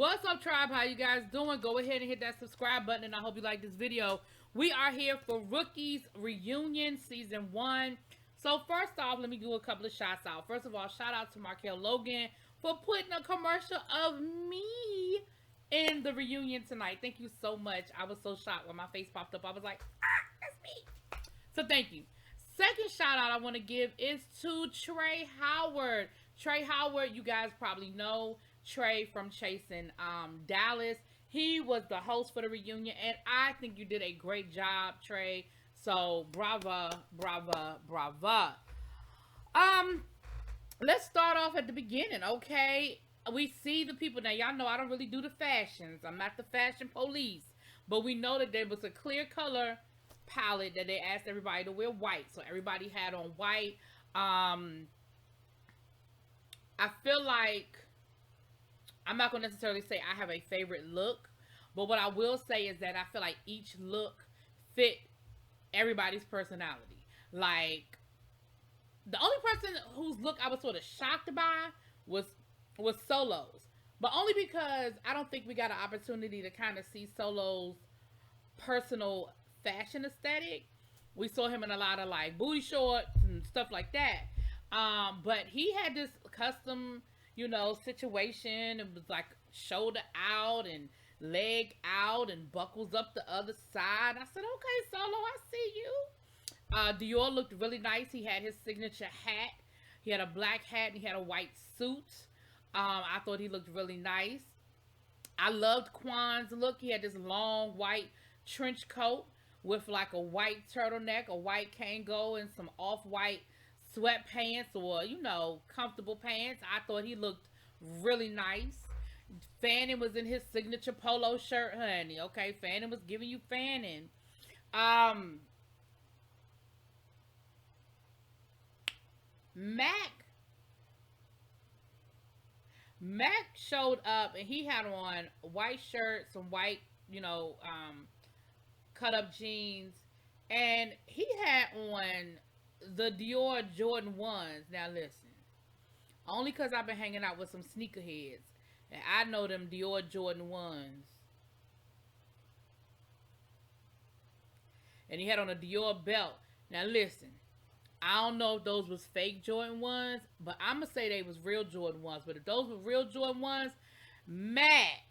What's up, tribe? How you guys doing? Go ahead and hit that subscribe button, and I hope you like this video. We are here for Rookies Reunion Season 1. So first off, let me do a couple of shots out. First of all, shout out to Markel Logan for putting a commercial of me in the reunion tonight. Thank you so much. I was so shocked when my face popped up. I was like, that's me. So thank you. Second shout out I want to give is to Trey Howard. Trey Howard, you guys probably know Trey from Chasing Dallas. He was the host for the reunion, and I think you did a great job, Trey. So brava, brava, brava. Let's start off at the beginning, okay? We see the people now. Y'all know I don't really do the fashions. I'm not the fashion police, but we know that there was a clear color palette that they asked everybody to wear white, so everybody had on white. I feel like I'm not going to necessarily say I have a favorite look, but what I will say is that I feel like each look fit everybody's personality. Like, the only person whose look I was sort of shocked by was Solo's, but only because I don't think we got an opportunity to kind of see Solo's personal fashion aesthetic. We saw him in a lot of like booty shorts and stuff like that. But he had this custom, situation. It was like shoulder out and leg out and buckles up the other side. I said, okay, Solo, I see you. Dior looked really nice. He had his signature hat. He had a black hat and he had a white suit. I thought he looked really nice. I loved Quan's look. He had this long white trench coat with like a white turtleneck, a white Kango, and some off-white sweatpants or, comfortable pants. I thought he looked really nice. Fanning was in his signature polo shirt, honey. Okay, Fanning was giving you Fanning. Mac showed up and he had on a white shirt, some white, cut up jeans, and he had on the Dior Jordan 1s. Now listen, only because I've been hanging out with some sneakerheads and I know them Dior Jordan 1s. And he had on a Dior belt. Now listen, I don't know if those was fake Jordan 1s, but I'm going to say they was real Jordan 1s. But if those were real Jordan 1s, Mac,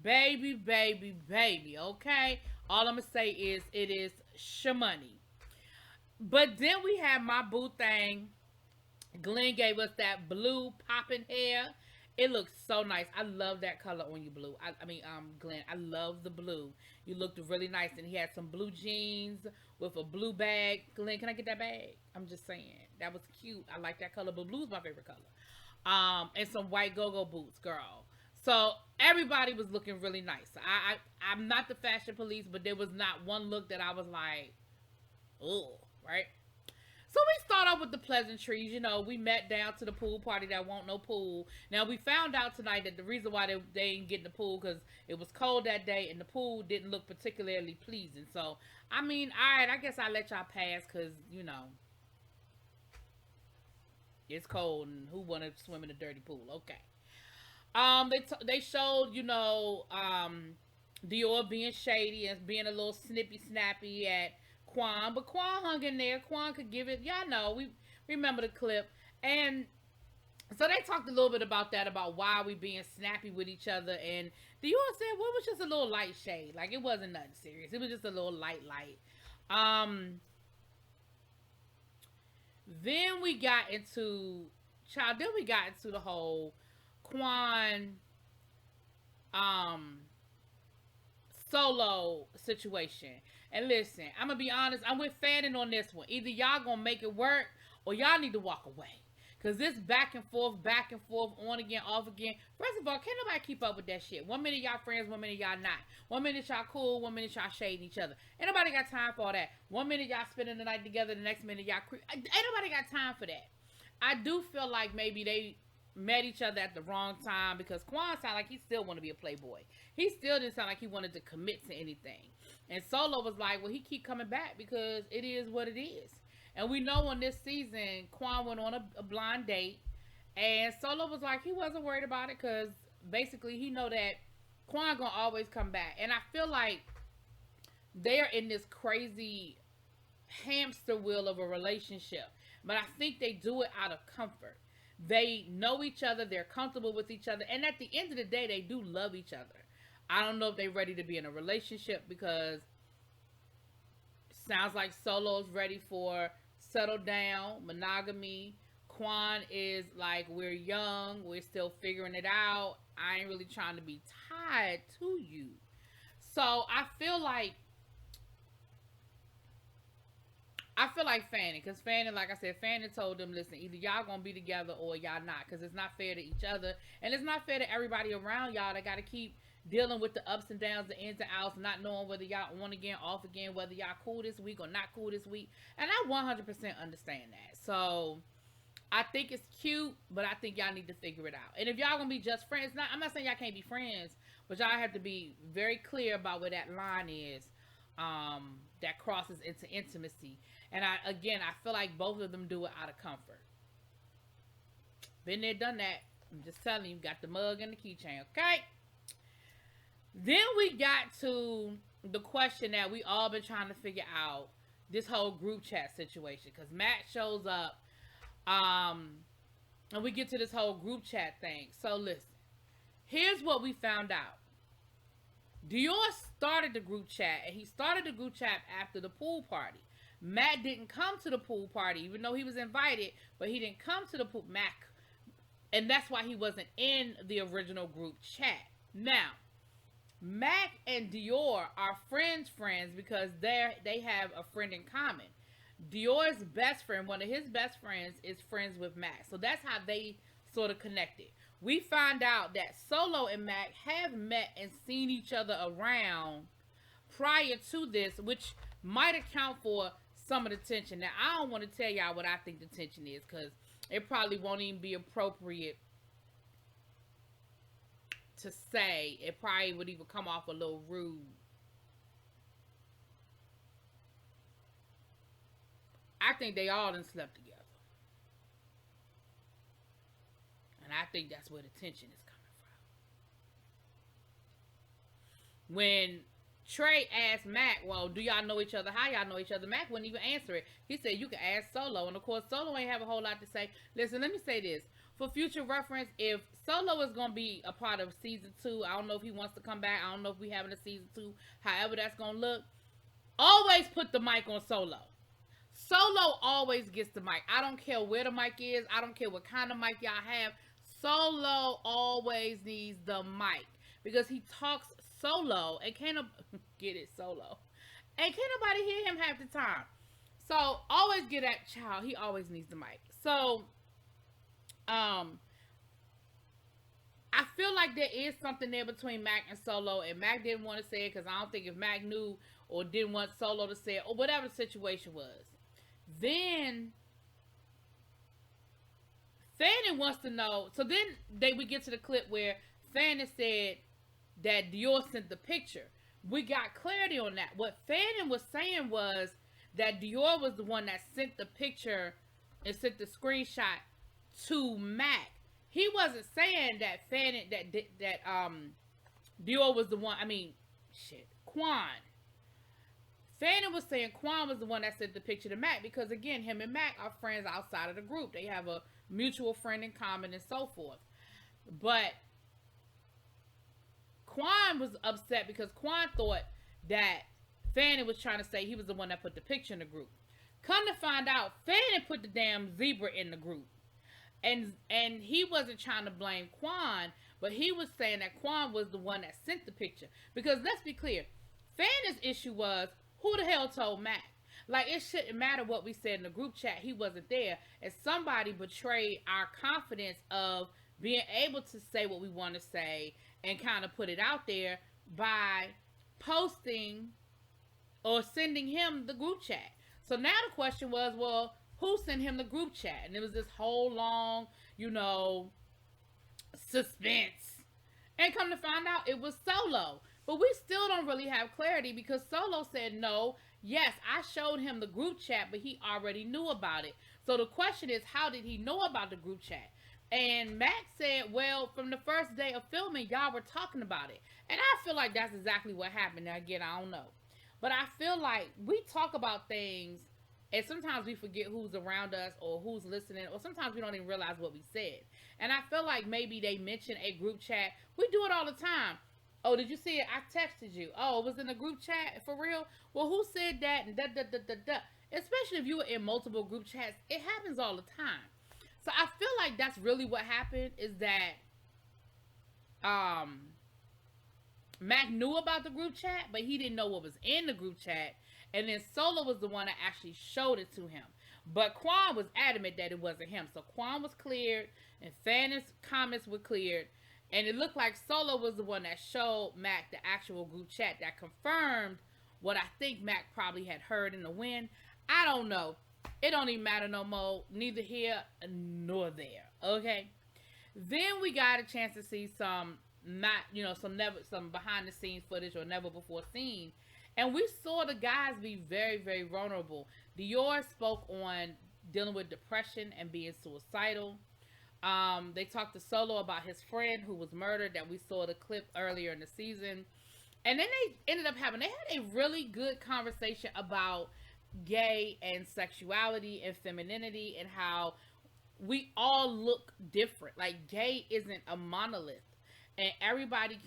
baby, baby, baby, okay? All I'm going to say is it is shamoney. But then we have my boo thing. Glenn gave us that blue popping hair. It looks so nice. I love that color on you, Blue. Glenn, I love the blue. You looked really nice. And he had some blue jeans with a blue bag. Glenn, can I get that bag? I'm just saying. That was cute. I like that color, but blue is my favorite color. And some white go-go boots, girl. So everybody was looking really nice. I'm not the fashion police, but there was not one look that I was like, oh, right? So we start off with the pleasantries. We met down to the pool party that won't no pool. Now, we found out tonight that the reason why they didn't get in the pool because it was cold that day and the pool didn't look particularly pleasing. So, all right, I guess I'll let y'all pass because, it's cold and who want to swim in a dirty pool? Okay. They showed, Dior being shady and being a little snippy snappy at Quan, but Quan hung in there. Quan could give it. Y'all know, we remember the clip. And so they talked a little bit about that, about why we being snappy with each other. And Dior said, well, it was just a little light shade. Like, it wasn't nothing serious. It was just a little light. Then we got into the whole Quan Solo situation. And listen, I'm gonna be honest, I'm with Fanning on this one. Either y'all gonna make it work or y'all need to walk away. Cause this back and forth, on again, off again. First of all, can't nobody keep up with that shit. 1 minute y'all friends, 1 minute y'all not. 1 minute y'all cool, 1 minute y'all shading each other. Ain't nobody got time for all that. 1 minute y'all spending the night together, the next minute y'all ain't nobody got time for that. I do feel like maybe they met each other at the wrong time because Quan sounded like he still want to be a playboy. He still didn't sound like he wanted to commit to anything. And Solo was like, well, he keep coming back because it is what it is. And we know on this season, Quan went on a blind date. And Solo was like, he wasn't worried about it because basically he know that Quan gonna always come back. And I feel like they're in this crazy hamster wheel of a relationship. But I think they do it out of comfort. They know each other, they're comfortable with each other, and at the end of the day, they do love each other. I don't know if they're ready to be in a relationship because sounds like Solo's ready for settle down, monogamy. Quan is like, we're young, we're still figuring it out. I ain't really trying to be tied to you. So I feel like Fanning, because Fanning, like I said, Fanning told them, listen, either y'all gonna be together or y'all not, because it's not fair to each other, and it's not fair to everybody around y'all that gotta keep dealing with the ups and downs, the ins and outs, not knowing whether y'all on again, off again, whether y'all cool this week or not cool this week. And I 100% understand that. So I think it's cute, but I think y'all need to figure it out. And if y'all gonna be just friends, I'm not saying y'all can't be friends, but y'all have to be very clear about where that line is that crosses into intimacy. And I feel like both of them do it out of comfort. Been there, done that. I'm just telling you, got the mug and the keychain, okay? Then we got to the question that we all been trying to figure out, this whole group chat situation. Because Matt shows up, and we get to this whole group chat thing. So listen, here's what we found out. Dior started the group chat, and he started the group chat after the pool party. Matt didn't come to the pool party, even though he was invited, but he didn't come to the pool. And that's why he wasn't in the original group chat. Now, Mac and Dior are friends because they have a friend in common. Dior's best friend, one of his best friends, is friends with Mac. So that's how they sort of connected. We find out that Solo and Mac have met and seen each other around prior to this, which might account for some of the tension. Now, I don't want to tell y'all what I think the tension is, because it probably won't even be appropriate to say. It probably would even come off a little rude. I think they all done slept together. And I think that's where the tension is coming from. When Trey asked Mac, well, do y'all know each other? How y'all know each other? Mac wouldn't even answer it. He said, you can ask Solo. And of course, Solo ain't have a whole lot to say. Listen, let me say this. For future reference, if Solo is going to be a part of season 2, I don't know if he wants to come back. I don't know if we having a season 2. However that's going to look. Always put the mic on Solo. Solo always gets the mic. I don't care where the mic is. I don't care what kind of mic y'all have. Solo always needs the mic. Because he talks solo and can't get it solo. And can't nobody hear him half the time. So always get that child. He always needs the mic. So I feel like there is something there between Mac and Solo, and Mac didn't want to say it because I don't think if Mac knew or didn't want Solo to say it or whatever the situation was. Then Fanning wants to know. So then we get to the clip where Fanning said that Dior sent the picture. We got clarity on that. What Fanning was saying was that Dior was the one that sent the picture and sent the screenshot to Mac. He wasn't saying that Fanning that Dior was the one. Quan. Fanning was saying Quan was the one that sent the picture to Mac because, again, him and Mac are friends outside of the group. They have a mutual friend in common and so forth. But Quan was upset because Quan thought that Fanning was trying to say he was the one that put the picture in the group. Come to find out, Fanning put the damn zebra in the group. And he wasn't trying to blame Quan, but he was saying that Quan was the one that sent the picture. Because let's be clear, Fanning's issue was, who the hell told Mac? Like, it shouldn't matter what we said in the group chat. He wasn't there. And somebody betrayed our confidence of being able to say what we want to say and kind of put it out there by posting or sending him the group chat. So now the question was, well, who sent him the group chat? And it was this whole long, suspense. And come to find out, it was Solo. But we still don't really have clarity because Solo said no. Yes, I showed him the group chat, but he already knew about it. So the question is, how did he know about the group chat? And Max said, well, from the first day of filming, y'all were talking about it. And I feel like that's exactly what happened. Now, again, I don't know. But I feel like we talk about things and sometimes we forget who's around us or who's listening, or sometimes we don't even realize what we said. And I feel like maybe they mentioned a group chat. We do it all the time. Oh, did you see it? I texted you. Oh, it was in the group chat for real? Well, who said that? And da da da da da. Especially if you were in multiple group chats, it happens all the time. So I feel like that's really what happened is that um Mac knew about the group chat, but he didn't know what was in the group chat. And then Solo was the one that actually showed it to him. But Quan was adamant that it wasn't him. So Quan was cleared, and Fannin's comments were cleared. And it looked like Solo was the one that showed Mac the actual group chat that confirmed what I think Mac probably had heard in the wind. I don't know. It don't even matter no more. Neither here nor there. Okay? Then we got a chance to see some some behind the scenes footage or never before seen, and we saw the guys be very, very vulnerable. Dior spoke on dealing with depression and being suicidal. They talked to Solo about his friend who was murdered, that we saw the clip earlier in the season. And then they had a really good conversation about gay and sexuality and femininity and how we all look different. Like, gay isn't a monolith. And everybody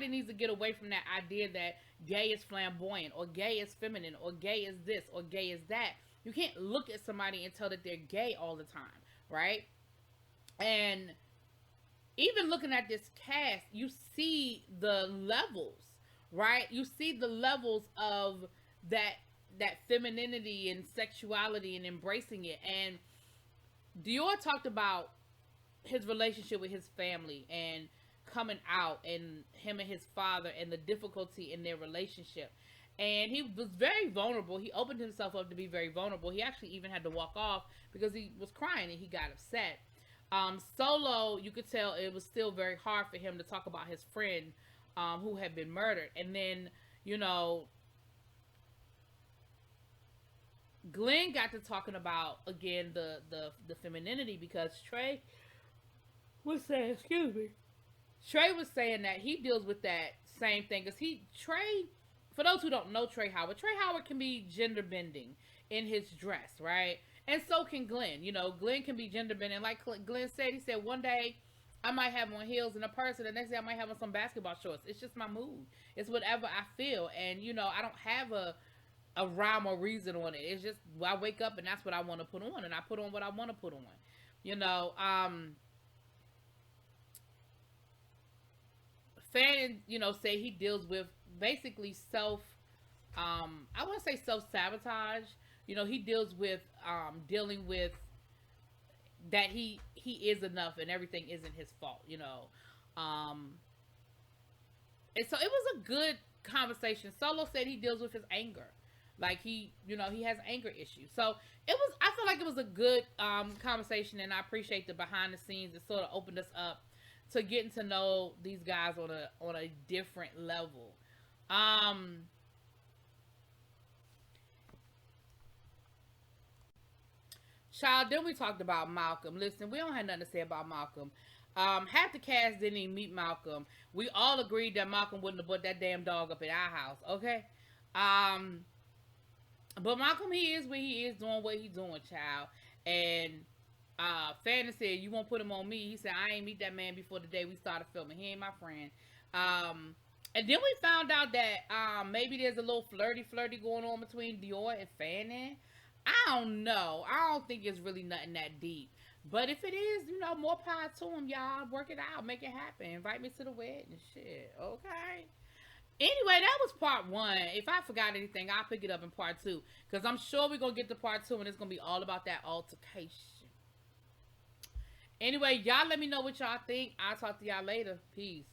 needs to get away from that idea that gay is flamboyant or gay is feminine or gay is this or gay is that. You can't look at somebody and tell that they're gay all the time, right? And even looking at this cast, you see the levels, right? You see the levels of that femininity and sexuality and embracing it. And Dior talked about his relationship with his family and coming out, and him and his father and the difficulty in their relationship. And he was very vulnerable. He opened himself up to be very vulnerable. He actually even had to walk off because he was crying and he got upset. Solo, you could tell it was still very hard for him to talk about his friend who had been murdered. And then, Glenn got to talking about, again, the femininity, because Trey was saying, Trey was saying that he deals with that same thing. Because Trey, for those who don't know Trey Howard can be gender bending in his dress, right? And so can Glenn. Glenn can be gender bending. Like Glenn said, he said, one day I might have on heels and a purse, and the next day I might have on some basketball shorts. It's just my mood. It's whatever I feel. And, I don't have a rhyme or reason on it. It's just, I wake up and that's what I want to put on, and I put on what I want to put on. Fannin, say he deals with basically I want to say self-sabotage. He deals with dealing with that he is enough and everything isn't his fault, and so it was a good conversation. Solo said he deals with his anger. Like he has anger issues. So I feel like it was a good conversation, and I appreciate the behind the scenes. It sort of opened us up to getting to know these guys on a different level. Child, then we talked about Malcolm. Listen, we don't have nothing to say about Malcolm. Half the cast didn't even meet Malcolm. We all agreed that Malcolm wouldn't have put that damn dog up in our house, okay? But Malcolm, he is where he is, doing what he's doing, child. And Fannin said, you won't put him on me. He said, I ain't meet that man before the day we started filming. He ain't my friend. And then we found out that maybe there's a little flirty going on between Dior and Fannin. I don't know. I don't think it's really nothing that deep. But if it is, more power to him, y'all. Work it out. Make it happen. Invite me to the wedding. Shit. Okay? Anyway, that was part 1. If I forgot anything, I'll pick it up in part 2. Because I'm sure we're going to get to part 2, and it's going to be all about that altercation. Anyway, y'all let me know what y'all think. I'll talk to y'all later. Peace.